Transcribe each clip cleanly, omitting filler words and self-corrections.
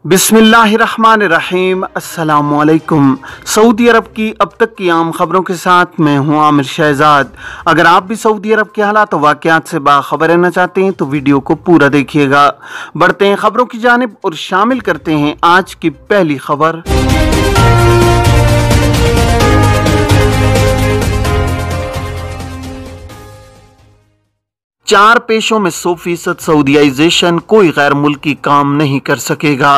बिस्मिल्लाहिर्रहमानिर्रहीम। अस्सलामुअलैकुम। सऊदी अरब की अब तक की आम खबरों के साथ मैं हूं आमिर शहजाद। अगर आप भी सऊदी अरब के हालात और वाक़यात से बाखबर रहना चाहते हैं तो वीडियो को पूरा देखिएगा। बढ़ते हैं खबरों की जानिब और शामिल करते हैं आज की पहली खबर। 4 पेशों में 100% सऊदीयाइजेशन कोई गैर मुल्की काम नहीं कर सकेगा।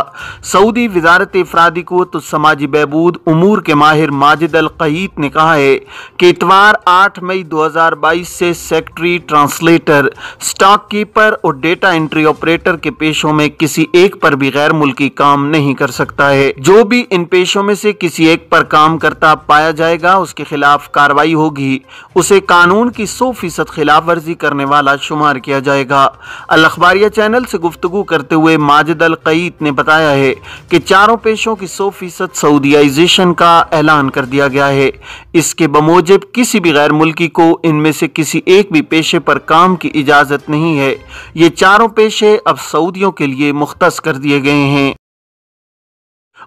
सऊदी वजारत अफरादी क़ुव्वत और समाजी बहबूद उमूर के माहिर माजिद अल क़यीत ने कहा है कि इतवार 8 मई 2022 से सेक्रेटरी, ट्रांसलेटर, स्टॉक कीपर और डेटा एंट्री ऑपरेटर के पेशों में किसी एक पर भी गैर मुल्की काम नहीं कर सकता है। जो भी इन पेशों में से किसी एक पर काम करता पाया जाएगा उसके खिलाफ कार्रवाई होगी। उसे कानून की 100% खिलाफ वर्जी करने वाला शुमार किया जाएगा। अल अखबारिया चैनल से गुफ्तगू करते हुए माजिद अल क़यीत ने बताया है कि चारों पेशों की 100% सऊदीयाइजेशन का ऐलान कर दिया गया है। इसके बमूजिब किसी भी गैर मुल्की को इनमें से किसी एक भी पेशे पर काम की इजाजत नहीं है। ये चारों पेशे अब सऊदियों के लिए मुख्तस कर दिए गए हैं।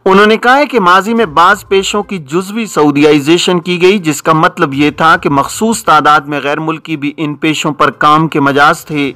उन्होंने कहा है कि माजी में बाज पेशों की जुज़वी सऊदीयाइजेशन की गई, जिसका मतलब ये था कि मखसूस तादाद में गैर मुल्की भी इन पेशों पर काम के मजाज थे।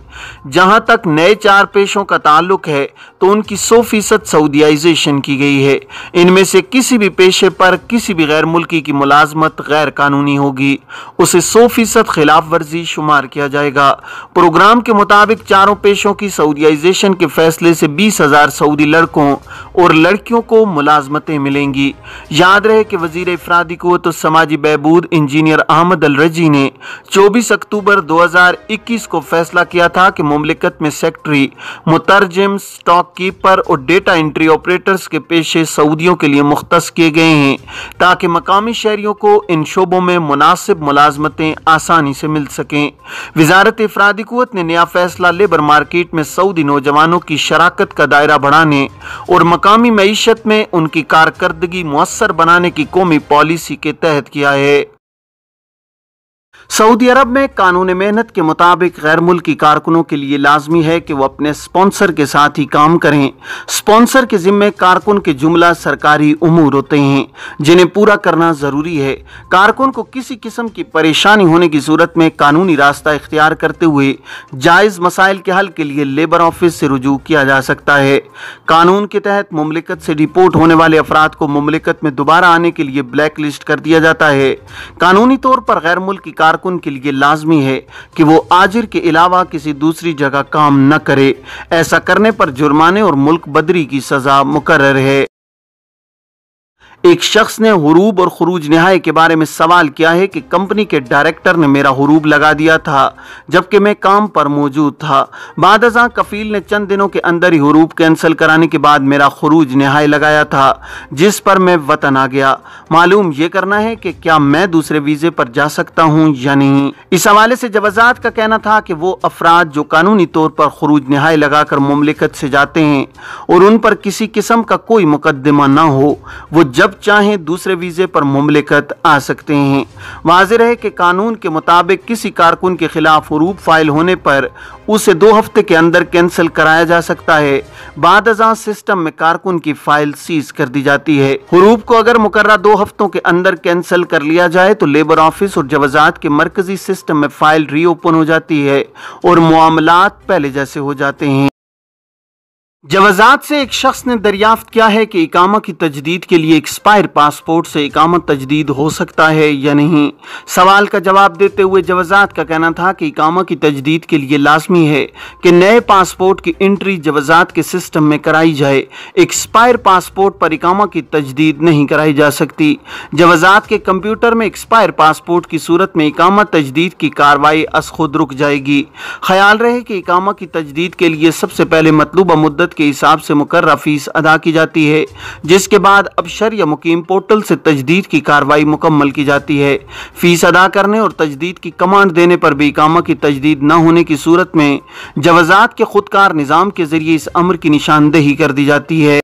जहां तक नए 4 पेशों का ताल्लुक है तो उनकी 100% सऊदीयाइजेशन की गई है। इनमें से किसी भी पेशे पर किसी भी गैर मुल्की की मुलाजमत गैर कानूनी होगी, उसे 100% खिलाफ वर्जी शुमार किया जाएगा। प्रोग्राम के मुताबिक चारों पेशों की सऊदीयाइजेशन के फैसले से 20,000 सऊदी लड़कों और लड़कियों को मुलाजमतें मिलेंगी। याद रहे कि वजीर अफरादी क़ुव्वत और समाजी बहबूद इंजीनियर अहमद अल रजी ने 24 अक्टूबर 2021 को फैसला किया था कि मुमलिकत में सेक्रेटरी, मुतरजिम, स्टॉक कीपर और डेटा एंट्री ऑपरेटर्स के पेशे सऊदियों के लिए मुख्तस किए गए हैं ताकि मकामी शहरियों को इन शोबों में मुनासिब मुलाजमतें आसानी से मिल सकें। वजारत अफरादी क़ुव्वत ने नया फैसला लेबर मार्केट में सऊदी नौजवानों की शराकत का दायरा बढ़ाने और मकामी मईशत में उनकी कारकर्दगी मुअस्सर बनाने की कौमी पॉलिसी के तहत किया है। सऊदी अरब में कानून मेहनत के मुताबिक गैर मुल्की कारकुनों के लिए लाजमी है कि वो अपने स्पॉन्सर के साथ ही काम करें। स्पॉन्सर के जिम्मे कारकुन के जुमला सरकारी उमूर होते हैं जिन्हें पूरा करना ज़रूरी है। कारकुन को किसी किस्म की परेशानी होने की सूरत में कानूनी रास्ता इख्तियार करते हुए जायज़ मसाइल के हल के लिए लेबर ऑफिस से रुजू किया जा सकता है। कानून के तहत मुमलिकत से डिपोर्ट होने वाले अफराद को मुमलिकत में दोबारा आने के लिए ब्लैक लिस्ट कर दिया जाता है। कानूनी तौर पर गैर मुल्की कारकुन के लिए लाजमी है कि वो आजिर के अलावा किसी दूसरी जगह काम न करे। ऐसा करने पर जुर्माने और मुल्क बदरी की सजा मुकर्रर है। एक शख्स ने हुरूब और खुरूज निहाय के बारे में सवाल किया है कि कंपनी के डायरेक्टर ने मेरा हुरूब लगा दिया था जबकि मैं काम पर मौजूद था। बाद अज़ां कफील ने चंद दिनों के अंदर ही हुरूब कैंसिल कराने के बाद मेरा खुरूज निहाय लगाया था, जिस पर मैं वतन आ गया। मालूम ये करना है कि क्या मैं दूसरे वीज़े पर जा सकता हूँ या नहीं। इस हवाले से जवाजात का कहना था कि वो अफराद जो कानूनी तौर पर खुरूज निहाय लगाकर मुमलिकत से जाते हैं और उन पर किसी किस्म का कोई मुकदमा न हो, वो जब चाहें दूसरे वीज़े पर मुमलिकत आ सकते हैं। वाज़ेह है कि कानून के मुताबिक किसी कारकुन के खिलाफ हुरूब फाइल होने पर उसे 2 हफ्ते के अंदर कैंसिल कराया जा सकता है। बाद अज़ां सिस्टम में कारकुन की फाइल सीज कर दी जाती है। हुरूब को अगर मुकर्रर 2 हफ्तों के अंदर कैंसिल कर लिया जाए तो लेबर ऑफिस और जवाजात के मरकजी सिस्टम में फाइल रीओपन हो जाती है और मुआमलात पहले जैसे हो जाते हैं। जवाजात से एक शख्स ने दरियाफ्त किया है कि इकामा की तजदीद के लिए एक्सपायर पासपोर्ट से इकामा तजदीद हो सकता है या नहीं। सवाल का जवाब देते हुए जवाजात का कहना था कि इकामा की तजदीद के लिए लाजमी है कि नए पासपोर्ट की एंट्री जवाजात के सिस्टम में कराई जाए। एक्सपायर पासपोर्ट पर इकामा की तजदीद नहीं कराई जा सकती। जवाजात के कंप्यूटर में एक्सपायर पासपोर्ट की सूरत में इकामा तजदीद की कार्रवाई अस खुद रुक जाएगी। ख्याल रहे कि इकामा की तजदीद के लिए सबसे पहले मतलूबा मुद्दत के हिसाब से मुकर्रर फीस अदा की जाती है, जिसके बाद अबशर या मुकीम पोर्टल से तजदीद की कार्रवाई मुकम्मल की जाती है। फीस अदा करने और तजदीद की कमांड देने पर भी इकामा की तजदीद न होने की सूरत में जवाजात के खुदकार निज़ाम के जरिए इस अमर की निशानदेही कर दी जाती है।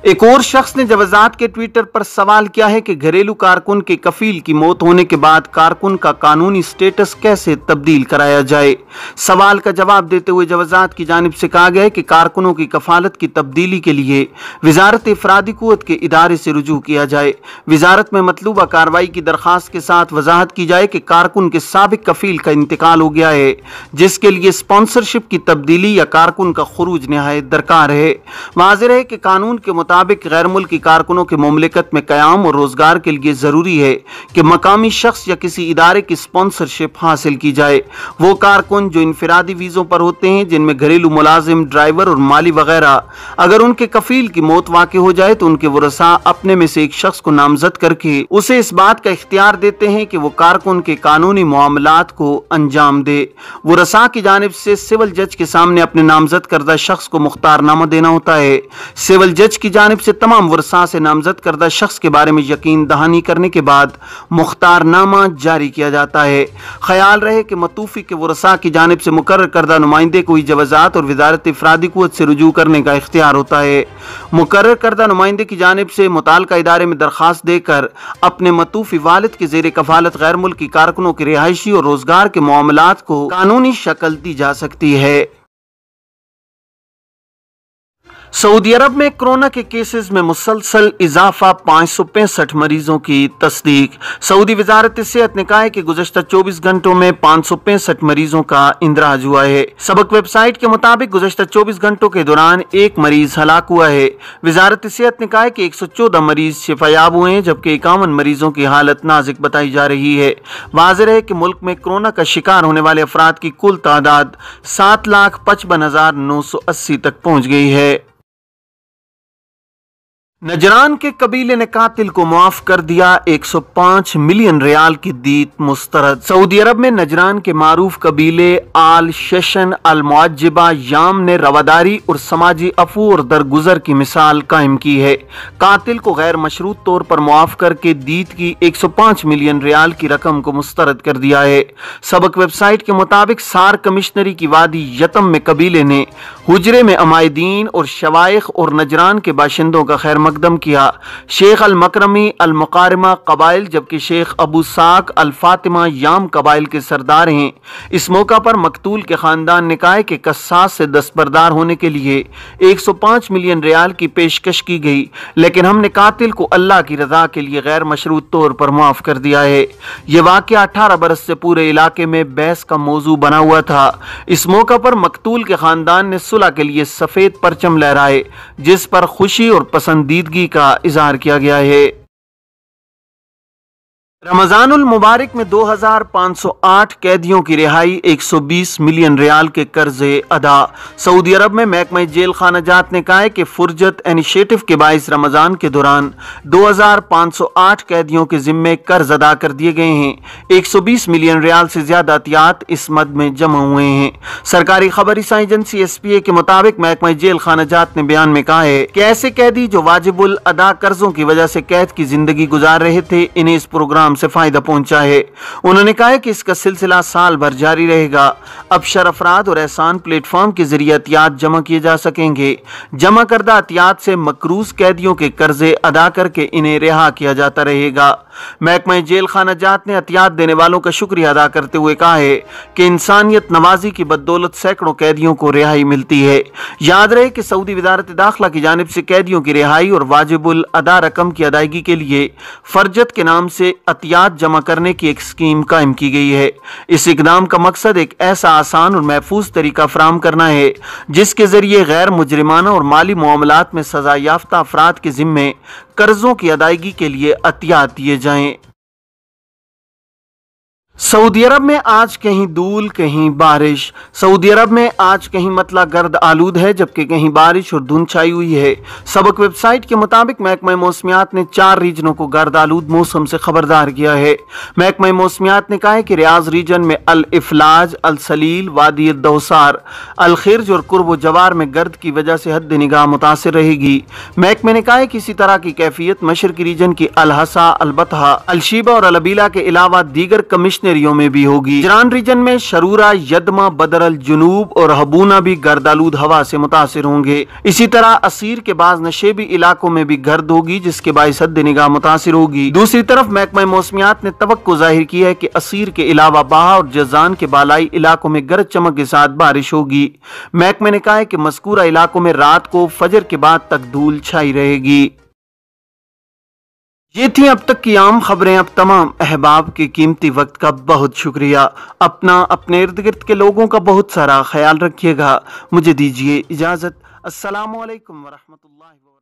एक और शख्स ने जवाजात के ट्विटर पर सवाल किया है कि घरेलू कारकुन के कफील की मौत होने के बाद कारकुन का कानूनी स्टेटस कैसे तब्दील कराया जाए। सवाल का जवाब देते हुए जवाजात की जानिब से कहा गया है कि कारकुनों की कफालत की तब्दीली के लिए वजारत अफरादी कुव्वत के इदारे से रुजू किया जाए। वजारत में मतलूबा कार्रवाई की दरखास्त के साथ वजाहत की जाए कि कारकुन के साबिक कफील का इंतकाल हो गया है, जिसके लिए स्पॉन्सरशिप की तब्दीली या कारकुन का खुरूज निहायत दरकार है। वाज़ेह है कि कानून के मुताबिक गैर मुल्की कारकुनों के मुमलिकत में क़याम और रोजगार के लिए जरूरी है कि मकामी शख्स या किसी इदारे की स्पॉन्सरशिप हासिल की जाए। वो कारकुन जो इनफरादी वीज़ों पर होते हैं, जिनमें घरेलू मुलाजिम, ड्राइवर और माली वगैरह, अगर उनके कफील की मौत वाक़ई हो जाए तो उनके वरसा अपने में से एक शख्स को नामजद करके उसे इस बात का इख्तियार देते हैं कि वो कारकुन के कानूनी मामलात को अंजाम दे। वरसा की जानिब से सिविल जज के सामने अपने नामजद करदा शख्स को मुख्तारनामा देना होता है। सिविल जज की जानिब से तमाम वरसा से नामजद करदा शख्स के बारे में यकीन दहानी करने के बाद मुख्तारनामा जारी किया जाता है। ख्याल रहे कि मतूफी के वरसा की जानिब से मुकर्रर करदा नुमाइंदे को जवाजात और वजारत अफरादी कुव्वत से रुजू करने का इख्तियार होता है। मुकर्रर करदा नुमाइंदे की जानिब से मुताल्लिका इदारे में दरखास्त देकर अपने मतूफी वालिद के ज़ेरे कफालत गैर मुल्की कारकुनों के रिहायशी और रोजगार के मामलात को कानूनी शक्ल दी जा सकती है। सऊदी अरब में कोरोना के केसेस में मुसलसल इजाफा, 565 मरीजों की तस्दीक। सऊदी वजारत सेहत ने कहा है कि गुज़श्ता 24 घंटों में 565 मरीजों का इंदराज हुआ है। सबक वेबसाइट के मुताबिक गुज़श्ता 24 घंटों के दौरान एक मरीज हलाक हुआ है। वजारत सेहत ने कहा है कि 114 मरीज शिफायाब हुए हैं, जबकि 51 मरीजों की हालत नाजुक बताई जा रही है। वाज़ेह है कि मुल्क में कोरोना का शिकार होने वाले अफराद की कुल तादाद 7,55,980 तक पहुँच गई है। नजरान के कबीले ने कातिल को मुआफ कर दिया, 105 मिलियन रियाल की दीत मुस्तरद। सऊदी अरब में नजरान के मारूफ कबीले आल शेशन अल मुअज्जिबा याम ने रवादारी और समाजी अफू और दरगुजर की मिसाल कायम की है। कातिल को गैर मशरूत तौर पर मुआफ करके दीत की 105 मिलियन रियाल की रकम को मुस्तरद कर दिया है। सबक वेबसाइट के मुताबिक सार कमिश्नरी की वादी यतम में कबीले ने हुजरे में अमायदीन और शवाइख और नजरान के बाशिंदों का खैर मकदम किया। शेख अल मकरमी अल मुकारिमा कबाइल, जबकि शेख अबू साक अल फातिमा याम कबाइल के सरदार हैं। इस मौका पर मकतूल के खानदान ने कहा कि कस्सास से दस्तबरदार होने के लिए 105 मिलियन रियाल की पेशकश की गई, लेकिन हमने कातिल को अल्लाह की रजा के लिए गैर मशरूत तौर पर मुआफ कर दिया है। यह वाक़या 18 बरस से पूरे इलाके में बहस का मौजू बना हुआ था। इस मौका पर मकतूल के खानदान ने सुलह के लिए सफेद परचम लहराए, जिस पर खुशी और पसंदीदगी का इजहार किया गया है। रमजानुल मुबारक में 2508 कैदियों की रिहाई, 120 मिलियन रियाल के कर्जे अदा। सऊदी अरब में महकमा जेल खानाजात ने कहा है कि फुरजत इनिशिएटिव के बाइस रमजान के दौरान 2508 कैदियों के जिम्मे कर्ज अदा कर दिए गए हैं। 120 मिलियन रियाल से ज्यादा अतियात इस मद में जमा हुए हैं। सरकारी खबर रसाई एजेंसी SPA के मुताबिक महकमा जेल खानाजात ने बयान में कहा है कि ऐसे कैदी जो वाजिबुल अदा कर्जों की वजह से कैद की जिंदगी गुजार रहे थे, इन्हें इस प्रोग्राम से फायदा पहुंचा है। उन्होंने कहा है कि इसका सिलसिला साल भर जारी रहेगा। अब शरफराद और एहसान प्लेटफॉर्म के जरिए अतियात जमा किए जा सकेंगे। जमा करदा अतियात से मकरूज कैदियों के कर्जे अदा करके इन्हें रिहा किया जाता रहेगा। महकमा जेल खानाजात ने अतियात देने वालों का शुक्रिया अदा करते हुए कहा है कि इंसानियत नवाजी की बदौलत सैकड़ों कैदियों को रिहाई मिलती है। याद रहे कि सऊदी वजारत दाखिला की जानिब से कैदियों की रिहाई और वाजिबुल अदा रकम की अदायगी के लिए फरजत के नाम से अतियात जमा करने की एक स्कीम कायम की गई है। इस इकदाम का मकसद एक ऐसा आसान और महफूज तरीका फराहम करना है जिसके जरिए गैर मुजरिमाना और माली मामलात में सजा याफ्ता अफराद के जिम्मे कर्जों की अदायगी के लिए अतियात दिए जाएं। सऊदी अरब में आज कहीं धूल कहीं बारिश। सऊदी अरब में आज कहीं मतला गर्द आलूद है, जबकि कहीं बारिश और धुंध छाई हुई है। सबक वेबसाइट के मुताबिक महकमा मौसमियात ने 4 रीजनों को गर्द आलूद मौसम से खबरदार किया है। महकमा मौसमियात ने कहा है कि रियाज रीजन में अल इफलाज, अल सलील, वादी दौसार, अल खिर्ज और कुर्ब जवार में गर्द की वजह से हद निगाह मुतासिर रहेगी। महकमे ने कहा है कि इसी तरह की कैफियत मशरकी रीजन की अल हसा, अल बतहा, अल शीबा और अल अबीला के अलावा दीगर कमिश्नर ڈکشنریوں میں بھی ہوگی۔ جران ریجن میں شرورہ، یدما، بدر الجنوب اور ہبونا بھی گردآلود ہوا سے متاثر ہوں گے۔ اسی طرح اسیر کے بعض نشیبی علاقوں میں بھی گرد ہوگی جس کے باعث حد نگاہ متاثر ہوگی۔ دوسری طرف محکمہ موسمیات نے توقع ظاہر کی ہے کہ اسیر کے علاوہ باہا اور جازان کے بالائی علاقوں میں گرج چمک کے ساتھ بارش ہوگی۔ محکمہ نے کہا ہے کہ مذکورہ علاقوں میں رات کو فجر کے بعد تک دھول چھائی رہے گی۔ یہ تھی اب تک کی عام خبریں۔ اب تمام احباب کے قیمتی وقت کا بہت شکریہ۔ اپنے ارد گرد کے لوگوں کا بہت سارا خیال رکھیے گا۔ مجھے دیجیے اجازت۔ السلام علیکم ورحمۃ اللہ وبرکاتہ۔